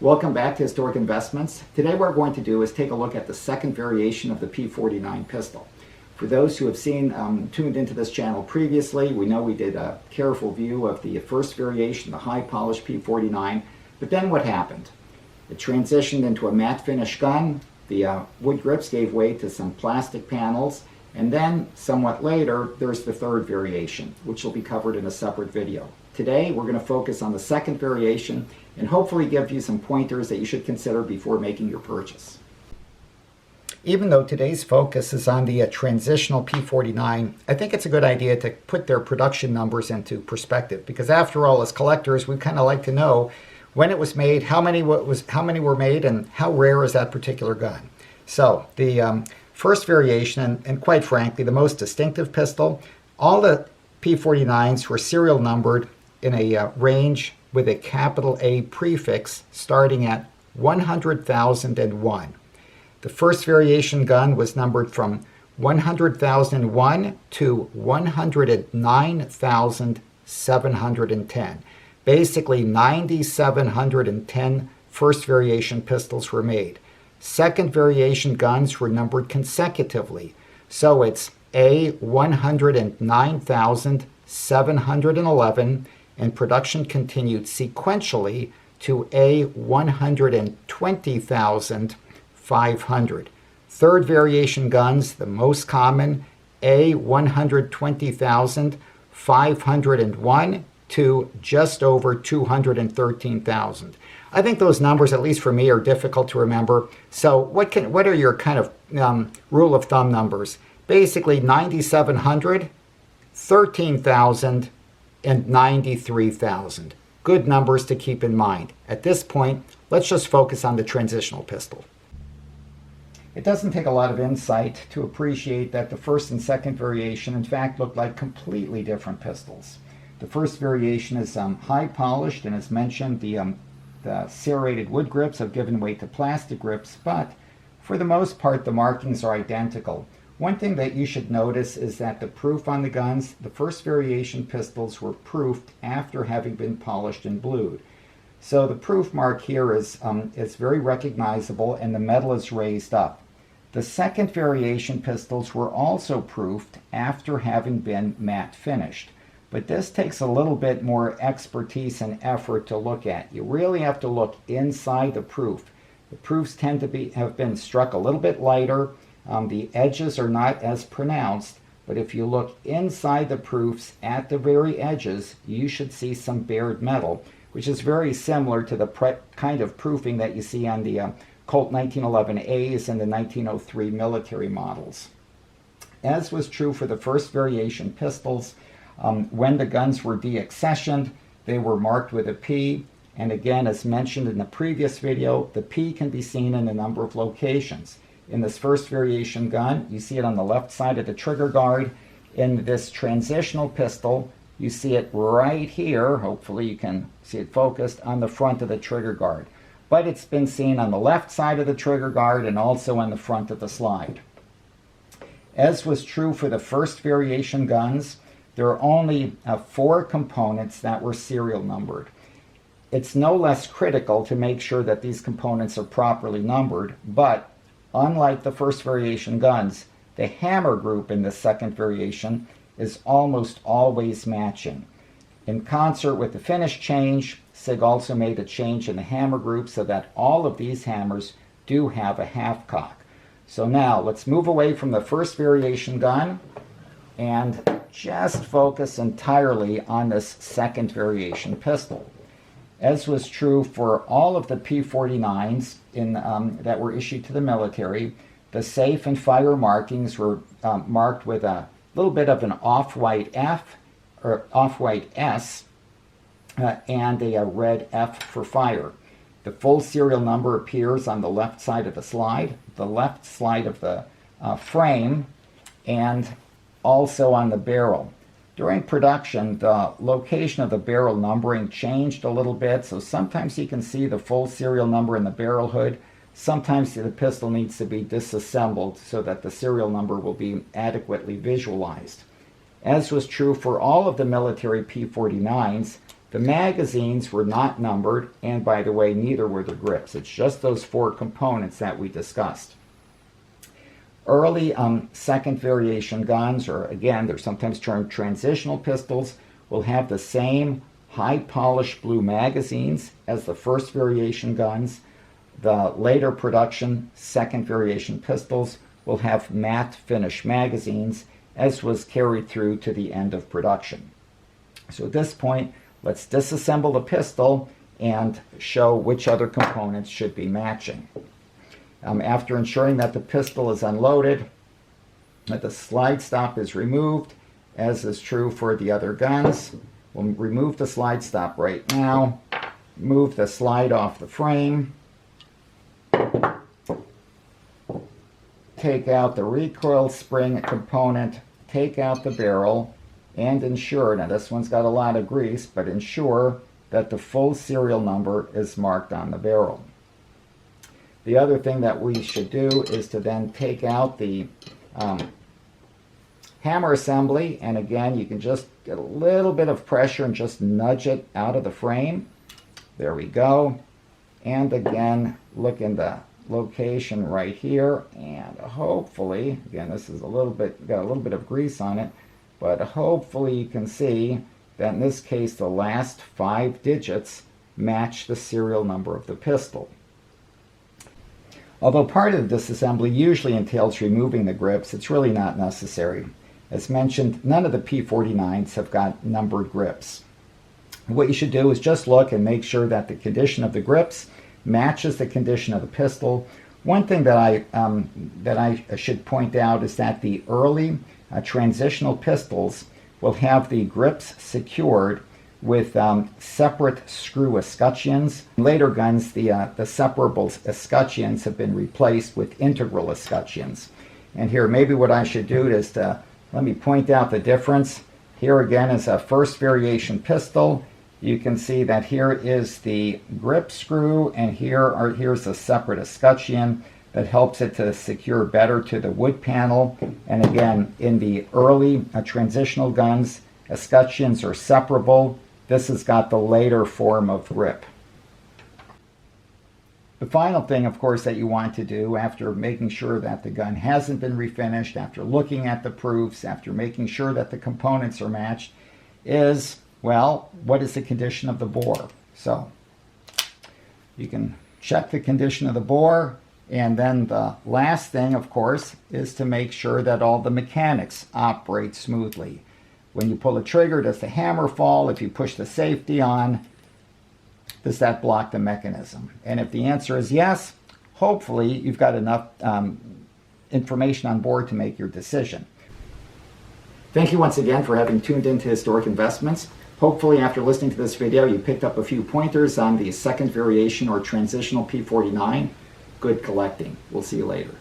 Welcome back to Historic Investments. Today what we're going to do is take a look at the second variation of the P49 pistol. For those who have tuned into this channel previously, we know we did a careful view of the first variation, the high polished P49, but then what happened? It transitioned into a matte finish gun, the wood grips gave way to some plastic panels, and then somewhat later there's the third variation, which will be covered in a separate video. Today we're going to focus on the second variation and hopefully give you some pointers that you should consider before making your purchase. Even though today's focus is on the transitional P49, I think it's a good idea to put their production numbers into perspective, because after all, as collectors, we kind of like to know when it was made, how many were made, and how rare is that particular gun. So the first variation, and quite frankly the most distinctive pistol, all the P49s were serial numbered in a range with a capital A prefix starting at 100,001. The first variation gun was numbered from 100,001 to 109,710. Basically 9,710 first variation pistols were made. Second variation guns were numbered consecutively. So it's A 109,711, and production continued sequentially to A 120,500. Third variation guns, the most common, A 120,501 to just over 213,000. I think those numbers, at least for me, are difficult to remember. So what are your kind of rule of thumb numbers? Basically 9,700, 13,000, and 93,000. Good numbers to keep in mind. At this point, let's just focus on the transitional pistol. It doesn't take a lot of insight to appreciate that the first and second variation in fact look like completely different pistols. The first variation is high polished, and as mentioned, the serrated wood grips have given way to plastic grips, but for the most part the markings are identical. One thing that you should notice is that the proof on the guns, the first variation pistols were proofed after having been polished and blued. So the proof mark here is very recognizable, and the metal is raised up. The second variation pistols were also proofed after having been matte finished. But this takes a little bit more expertise and effort to look at. You really have to look inside the proof. The proofs tend to have been struck a little bit lighter. The edges are not as pronounced, but if you look inside the proofs at the very edges, you should see some bared metal, which is very similar to the kind of proofing that you see on the Colt 1911As and the 1903 military models. As was true for the first variation pistols, when the guns were deaccessioned, they were marked with a P, and again, as mentioned in the previous video, the P can be seen in a number of locations. In this first variation gun, you see it on the left side of the trigger guard. In this transitional pistol, you see it right here, hopefully you can see it focused, on the front of the trigger guard. But it's been seen on the left side of the trigger guard and also on the front of the slide. As was true for the first variation guns, there are only 4 components that were serial numbered. It's no less critical to make sure that these components are properly numbered, but unlike the first variation guns, the hammer group in the second variation is almost always matching. In concert with the finish change, SIG also made a change in the hammer group so that all of these hammers do have a half cock. So now let's move away from the first variation gun and just focus entirely on this second variation pistol. As was true for all of the P49s that were issued to the military, the safe and fire markings were marked with a little bit of an off-white F or off-white S and a red F for fire. The full serial number appears on the left side of the slide, the left side of the frame, and also on the barrel. During production, the location of the barrel numbering changed a little bit, so sometimes you can see the full serial number in the barrel hood. Sometimes the pistol needs to be disassembled so that the serial number will be adequately visualized. As was true for all of the military P49s, The magazines were not numbered, and by the way, neither were the grips. It's just those 4 components that we discussed. Early second variation guns, or again, they're sometimes termed transitional pistols, will have the same high polished blue magazines as the first variation guns. The later production second variation pistols will have matte finish magazines, as was carried through to the end of production. So at this point, let's disassemble the pistol and show which other components should be matching. After ensuring that the pistol is unloaded, that the slide stop is removed, as is true for the other guns. We'll remove the slide stop right now, move the slide off the frame, take out the recoil spring component, take out the barrel, and ensure, now this one's got a lot of grease, but ensure that the full serial number is marked on the barrel. The other thing that we should do is to then take out the hammer assembly, and again, you can just get a little bit of pressure and just nudge it out of the frame. There we go. And again, look in the location right here, and hopefully, again, this is got a little bit of grease on it, but hopefully you can see that in this case the last 5 digits match the serial number of the pistol. Although part of the disassembly usually entails removing the grips, it's really not necessary. As mentioned, none of the P49s have got numbered grips. What you should do is just look and make sure that the condition of the grips matches the condition of the pistol. One thing that I should point out is that the early transitional pistols will have the grips secured with separate screw escutcheons. In later guns, the separable escutcheons have been replaced with integral escutcheons. And here, maybe what I should do is to let me point out the difference. Here again is a first variation pistol. You can see that here is the grip screw, and here's a separate escutcheon that helps it to secure better to the wood panel. And again, in the early transitional guns, escutcheons are separable. This has got the later form of grip. The final thing, of course, that you want to do after making sure that the gun hasn't been refinished, after looking at the proofs, after making sure that the components are matched, is, well, what is the condition of the bore? So you can check the condition of the bore, and then the last thing, of course, is to make sure that all the mechanics operate smoothly. When you pull the trigger, does the hammer fall? If you push the safety on, does that block the mechanism? And if the answer is yes, hopefully you've got enough information on board to make your decision. Thank you once again for having tuned into Historic Investments. Hopefully after listening to this video, you picked up a few pointers on the second variation or transitional P49. Good collecting. We'll see you later.